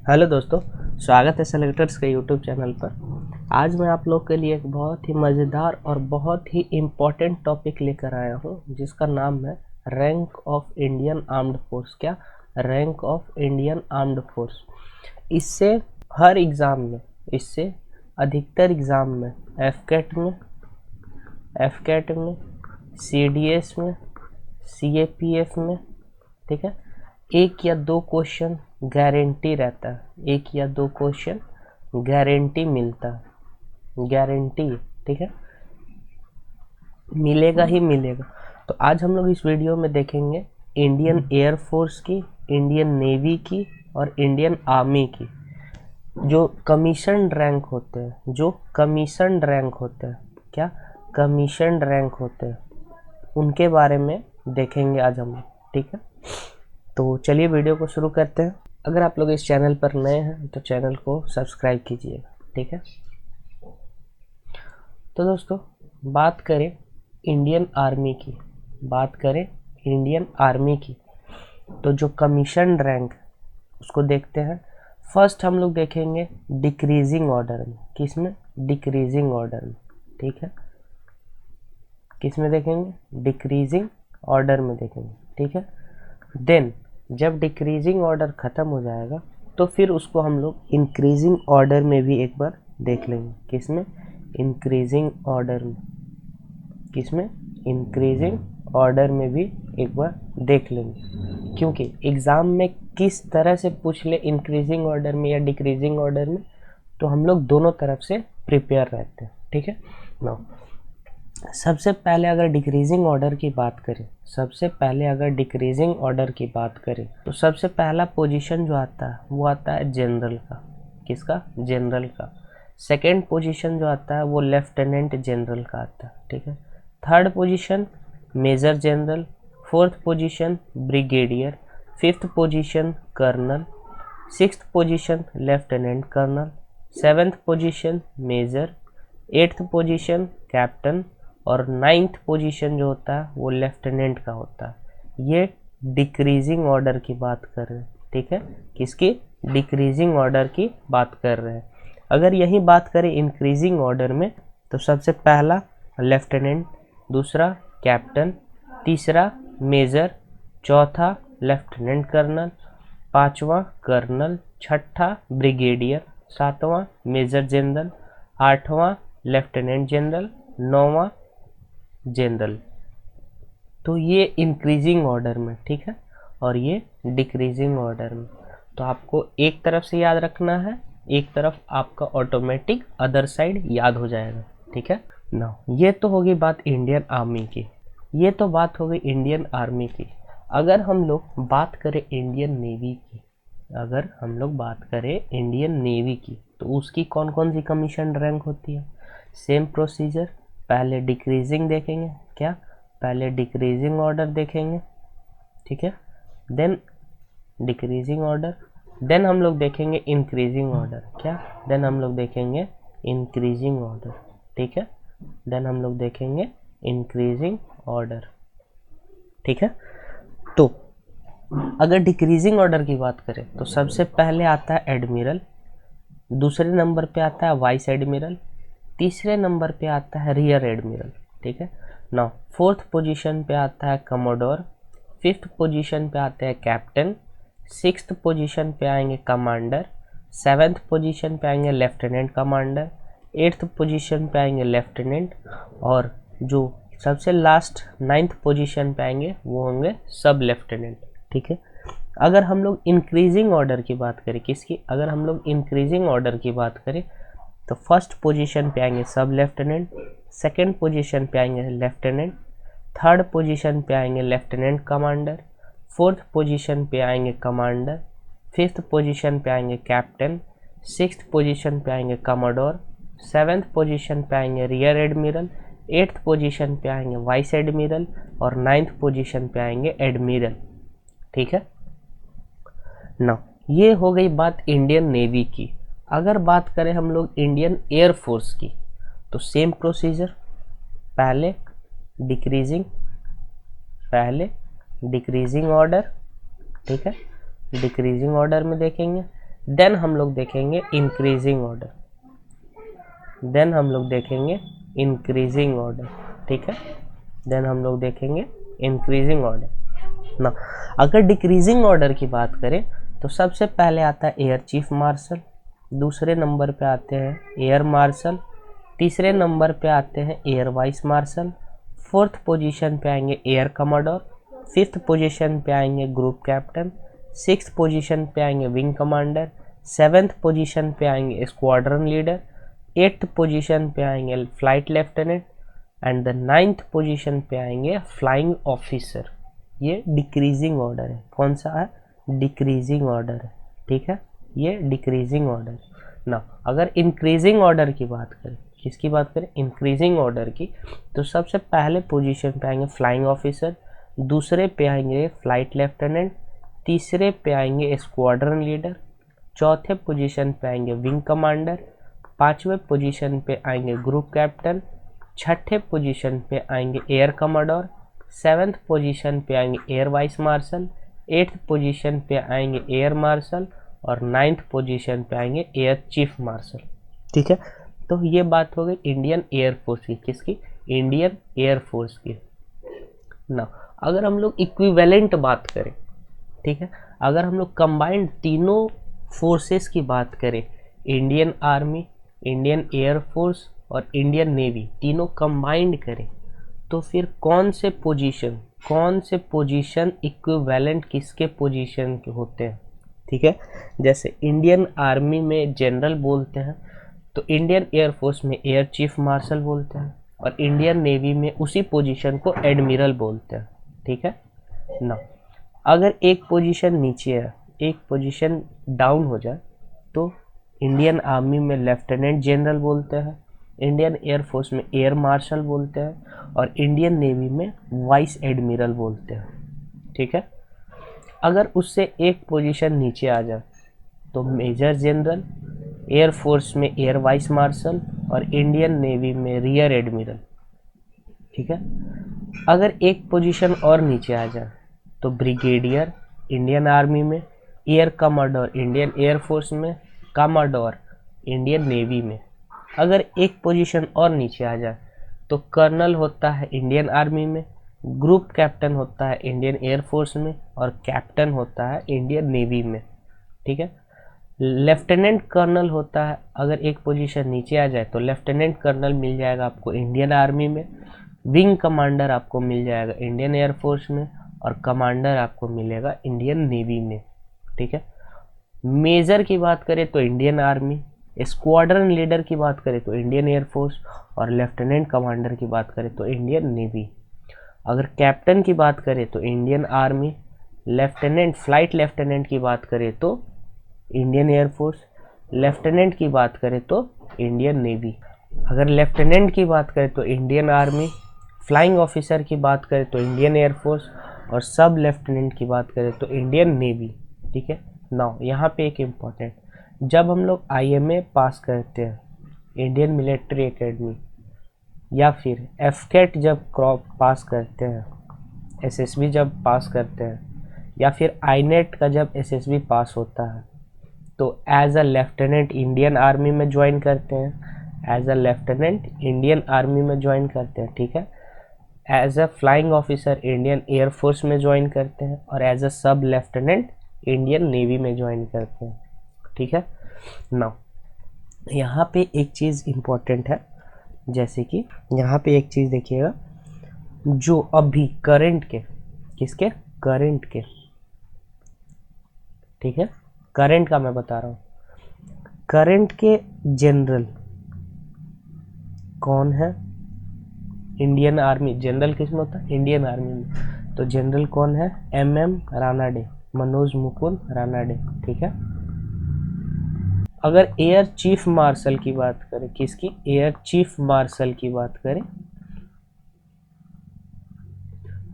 Hello दोस्तों, स्वागत है सेलेक्टर्स के यूट्यूब चैनल पर। आज मैं आप लोग के लिए एक बहुत ही मज़ेदार और बहुत ही इम्पोर्टेंट टॉपिक लेकर आया हूँ, जिसका नाम है rank of Indian armed force. क्या? Rank of Indian armed force. इससे हर एग्ज़ाम में, इससे अधिकतर एग्ज़ाम में, एफकेट में, सीडीएस में, सीएपीएफ में, ठीक है, एक या दो क्वेश्चन गारंटी रहता है। एक या दो क्वेश्चन गारंटी मिलता है, गारंटी, ठीक है, मिलेगा ही मिलेगा। तो आज हम लोग इस वीडियो में देखेंगे इंडियन एयर फोर्स की, इंडियन नेवी की और इंडियन आर्मी की जो कमीशन रैंक होते हैं, जो कमीशन रैंक होते हैं, क्या कमीशन रैंक होते हैं, उनके बारे में देखेंगे आज हम, ठीक है। तो चलिए वीडियो को शुरू करते हैं। अगर आप लोग इस चैनल पर नए हैं तो चैनल को सब्सक्राइब कीजिएगा, ठीक है। तो दोस्तों, बात करें इंडियन आर्मी की, बात करें इंडियन आर्मी की, तो जो कमीशन रैंक उसको देखते हैं। फर्स्ट हम लोग देखेंगे डिक्रीजिंग ऑर्डर में। किस में? डिक्रीजिंग ऑर्डर में, ठीक है। किस में देखेंगे? डिक्रीजिंग ऑर्डर में देखेंगे, ठीक है। देन जब डिक्रीजिंग ऑर्डर ख़त्म हो जाएगा तो फिर उसको हम लोग इंक्रीजिंग ऑर्डर में भी एक बार देख लेंगे। किस में? इंक्रीजिंग ऑर्डर में। किस में? इंक्रीजिंग ऑर्डर में भी एक बार देख लेंगे, क्योंकि एग्ज़ाम में किस तरह से पूछ ले, इंक्रीजिंग ऑर्डर में या डिक्रीजिंग ऑर्डर में, तो हम लोग दोनों तरफ से प्रिपेयर रहते हैं, ठीक है ना। सबसे पहले अगर डिक्रीजिंग ऑर्डर की बात करें, सबसे पहले अगर डिक्रीजिंग ऑर्डर की बात करें तो सबसे पहला पोजीशन जो आता है वो आता है जनरल का। किसका? जनरल का। सेकंड पोजीशन जो आता है वो लेफ्टिनेंट जनरल का आता है, ठीक है। Third position major general, fourth position brigadier, fifth position colonel, sixth position lieutenant colonel, seventh position major, eighth position captain और नाइन्थ पोजीशन जो होता है वो लेफ्टिनेंट का होता है। ये डिक्रीजिंग ऑर्डर की बात कर रहे हैं, ठीक है। किसकी? डिक्रीजिंग ऑर्डर की बात कर रहे हैं। अगर यही बात करें इंक्रीजिंग ऑर्डर में तो सबसे पहला लेफ्टिनेंट, दूसरा कैप्टन, तीसरा मेजर, चौथा लेफ्टिनेंट कर्नल, पांचवा कर्नल, छठा ब्रिगेडियर, सातवां मेजर जनरल, आठवां लेफ्टिनेंट जनरल, नौवां जनरल। तो ये इंक्रीजिंग ऑर्डर में, ठीक है, और ये डिक्रीजिंग ऑर्डर में। तो आपको एक तरफ से याद रखना है, एक तरफ आपका ऑटोमेटिक अदर साइड याद हो जाएगा, ठीक है ना। ये तो होगी बात इंडियन आर्मी की, ये तो बात हो गई इंडियन आर्मी की। अगर हम लोग बात करें इंडियन नेवी की, अगर हम लोग बात करें इंडियन नेवी की, तो उसकी कौन कौन सी कमीशन रैंक होती है? सेम प्रोसीजर, पहले डिक्रीजिंग देखेंगे। क्या? पहले डिक्रीजिंग ऑर्डर देखेंगे, ठीक है, देन डिक्रीजिंग ऑर्डर, देन हम लोग देखेंगे इंक्रीजिंग ऑर्डर। क्या? देन हम लोग देखेंगे इंक्रीजिंग ऑर्डर, ठीक है, देन हम लोग देखेंगे इंक्रीजिंग ऑर्डर, ठीक है। तो अगर डिक्रीजिंग ऑर्डर की बात करें तो सबसे पहले आता है एडमिरल, दूसरे नंबर पे आता है वाइस एडमिरल, तीसरे नंबर पे आता है रियर एडमिरल, ठीक है ना। फोर्थ पोजीशन पे आता है कमोडोर, फिफ्थ पोजीशन पे आते हैं कैप्टन, सिक्स्थ पोजीशन पे आएंगे कमांडर, सेवेंथ पोजीशन पे आएंगे लेफ्टिनेंट कमांडर, एट्थ पोजीशन पे आएंगे लेफ्टिनेंट, और जो सबसे लास्ट नाइन्थ पोजीशन पे आएंगे वो होंगे सब लेफ्टिनेंट, ठीक है। अगर हम लोग इंक्रीजिंग ऑर्डर की बात करें, किसकी? अगर हम लोग इंक्रीजिंग ऑर्डर की बात करें तो फर्स्ट पोजीशन पे आएंगे सब लेफ्टिनेंट, सेकंड पोजीशन पे आएंगे लेफ्टिनेंट, थर्ड पोजीशन पे आएंगे लेफ्टिनेंट कमांडर, फोर्थ पोजीशन पे आएंगे कमांडर, फिफ्थ पोजीशन पे आएंगे कैप्टन, सिक्स्थ पोजीशन पे आएंगे कमोडोर, सेवेंथ पोजीशन पे आएंगे रियर एडमिरल, एट्थ पोजीशन पे आएंगे वाइस एडमिरल और नाइन्थ पोजीशन पे आएंगे एडमिरल, ठीक है ना। ये हो गई बात इंडियन नेवी की। अगर बात करें हम लोग इंडियन एयर फोर्स की तो सेम प्रोसीजर, पहले डिक्रीजिंग ऑर्डर, ठीक है, डिक्रीजिंग ऑर्डर में देखेंगे, देन हम लोग देखेंगे इंक्रीजिंग ऑर्डर, देन हम लोग देखेंगे इंक्रीजिंग ऑर्डर, ठीक है। देन हम लोग देखेंगे इंक्रीजिंग ऑर्डर ना। अगर डिक्रीजिंग ऑर्डर की बात करें तो सबसे पहले आता है एयर चीफ मार्शल, दूसरे नंबर पे आते हैं एयर मार्शल, तीसरे नंबर पे आते हैं air vice marshal, fourth position पे आएंगे एयर कमांडर, फिफ्थ पोजीशन पे आएंगे ग्रुप कैप्टन, सिक्स्थ पोजीशन पे आएंगे विंग कमांडर, सेवेंथ पोजीशन पे आएंगे स्क्वाड्रन लीडर, एट्थ पोजीशन पे आएंगे flight lieutenant and the ninth position पे आएंगे फ्लाइंग ऑफिसर। ये डिक्रीजिंग ऑर्डर है। कौन सा है? डिक्रीजिंग ऑर्डर है, ठीक है। ये डिक्रीजिंग ऑर्डर ना। अगर इंक्रीजिंग ऑर्डर की बात करें, किसकी बात करें? इंक्रीजिंग ऑर्डर की, तो सबसे पहले पोजीशन पे आएंगे फ्लाइंग ऑफिसर, दूसरे पे आएंगे फ्लाइट लेफ्टिनेंट, तीसरे पे आएंगे स्क्वाड्रन लीडर, चौथे पोजीशन पे आएंगे विंग कमांडर, पांचवें पोजीशन पे आएंगे ग्रुप कैप्टन, छठे पोजीशन पे आएंगे एयर कमांडर, सेवेंथ पोजीशन पे आएंगे air vice marshal, eighth position पे आएंगे एयर मार्शल और नाइन्थ पोजीशन पे आएंगे एयर चीफ मार्शल, ठीक है। तो ये बात हो गई इंडियन एयरफोर्स की। किसकी? इंडियन एयरफोर्स की ना। अगर हम लोग इक्विवेलेंट बात करें, ठीक है, अगर हम लोग कंबाइंड तीनों फोर्सेस की बात करें, इंडियन आर्मी, इंडियन एयरफोर्स और इंडियन नेवी, तीनों कंबाइंड करें, तो फिर कौन से पोजीशन इक्विवेलेंट किसके पोजीशन के होते हैं, ठीक है। जैसे इंडियन आर्मी में जनरल बोलते हैं, तो इंडियन एयरफोर्स में एयर चीफ मार्शल बोलते हैं, और इंडियन नेवी में उसी पोजीशन को एडमिरल बोलते हैं, ठीक है ना। अगर एक पोजीशन नीचे है, एक पोजीशन डाउन हो जाए, तो इंडियन आर्मी में लेफ्टिनेंट जनरल बोलते हैं, इंडियन एयरफोर्स में एयर मार्शल बोलते हैं और इंडियन नेवी में वाइस एडमिरल बोलते हैं, ठीक है। अगर उससे एक पोजीशन नीचे आ जाए तो मेजर जनरल, एयरफोर्स में एयर वाइस मार्शल और इंडियन नेवी में रियर एडमिरल, ठीक है। अगर एक पोजीशन और नीचे आ जाए तो ब्रिगेडियर इंडियन आर्मी में, एयर कमांडर इंडियन एयरफोर्स में, कमांडर इंडियन नेवी में। अगर एक पोजीशन और नीचे आ जाए तो कर्नल होता है इंडियन आर्मी में, ग्रुप कैप्टन होता है इंडियन एयरफोर्स में और कैप्टन होता है इंडियन नेवी में, ठीक है। लेफ्टिनेंट कर्नल होता है, अगर एक पोजीशन नीचे आ जाए तो लेफ्टिनेंट कर्नल मिल जाएगा आपको इंडियन आर्मी में, विंग कमांडर आपको मिल जाएगा इंडियन एयरफोर्स में और कमांडर आपको मिलेगा इंडियन नेवी में, ठीक है। मेजर की बात करें तो इंडियन आर्मी, स्क्वाड्रन लीडर की बात करें तो इंडियन एयरफोर्स और लेफ्टिनेंट कमांडर की बात करें तो इंडियन नेवी। अगर कैप्टन की बात करें तो Indian army, lieutenant flight lieutenant की बात करें तो इंडियन एयरफोर्स, लेफ्टिनेंट की बात करें तो इंडियन नेवी। अगर लेफ्टिनेंट की बात करें तो इंडियन आर्मी, फ्लाइंग ऑफिसर की बात करें तो इंडियन एयरफोर्स और सब लेफ्टिनेंट की बात करें तो इंडियन नेवी, ठीक है। नाउ यहाँ पे एक इम्पॉर्टेंट, जब हम लोग IMA पास करते हैं, इंडियन मिलिट्री एकेडमी, या फिर FCAT जब क्रॉप पास करते हैं, SSB जब पास करते हैं, या फिर INET का जब SSB पास होता है, तो as a lieutenant Indian army में ज्वाइन करते हैं, as a lieutenant Indian army में ज्वाइन करते हैं, ठीक है। As a flying officer Indian air force में ज्वाइन करते हैं और as a sub lieutenant Indian navy में ज्वाइन करते हैं, ठीक है। नाउ यहाँ पे एक चीज़ इम्पोर्टेंट है, जैसे कि यहाँ पे एक चीज़ देखिएगा, जो अभी करंट के, किसके? करंट के, ठीक है, करंट का मैं बता रहा हूँ। करंट के जनरल कौन है? इंडियन आर्मी जनरल किस में होता है? इंडियन आर्मी में। तो जनरल कौन है? MM रानाडे, मनोज मुकुंद रानाडे, ठीक है। अगर एयर चीफ मार्शल की बात करें, किसकी? एयर चीफ मार्शल की बात करें,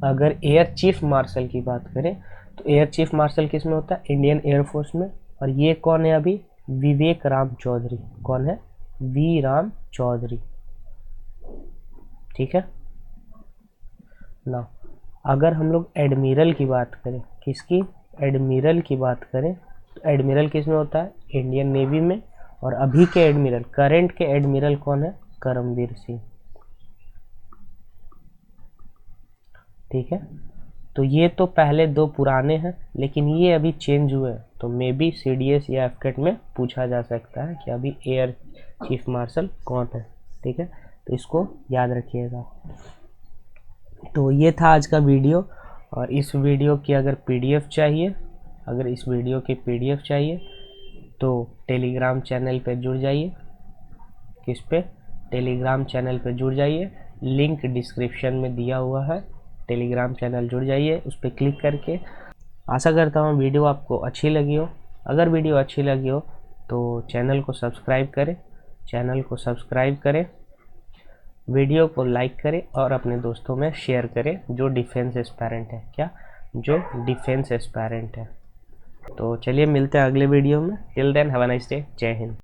अगर एयर चीफ मार्शल की बात करें तो एयर चीफ मार्शल किस में होता है? इंडियन एयरफोर्स में। और ये कौन है अभी? विवेक राम चौधरी। कौन है? वी राम चौधरी, ठीक है ना। अगर हम लोग एडमिरल की बात करें, किसकी? एडमिरल की बात करें एडमिरल किस में होता है? इंडियन नेवी में। और अभी के एडमिरल, करंट के एडमिरल कौन है? करमवीर सिंह। ठीक है, तो ये तो पहले दो पुराने हैं, लेकिन ये अभी चेंज हुए हैं, तो मे बी CDS या एफकेट में पूछा जा सकता है कि अभी एयर चीफ मार्शल कौन है। ठीक है, तो इसको याद रखिएगा। तो ये था आज का वीडियो, और इस वीडियो की अगर PDF चाहिए, अगर इस वीडियो की PDF चाहिए तो टेलीग्राम चैनल पे जुड़ जाइए। किस पे? टेलीग्राम चैनल पे जुड़ जाइए, लिंक डिस्क्रिप्शन में दिया हुआ है। टेलीग्राम चैनल जुड़ जाइए, उस पर क्लिक करके। आशा करता हूँ वीडियो आपको अच्छी लगी हो। अगर वीडियो अच्छी लगी हो तो चैनल को सब्सक्राइब करें, वीडियो को लाइक करें और अपने दोस्तों में शेयर करें जो डिफेंस एस्पायरेंट है। क्या? जो डिफेंस एस्पायरेंट है। तो चलिए मिलते हैं अगले वीडियो में। Till then have a nice day. जय हिंद।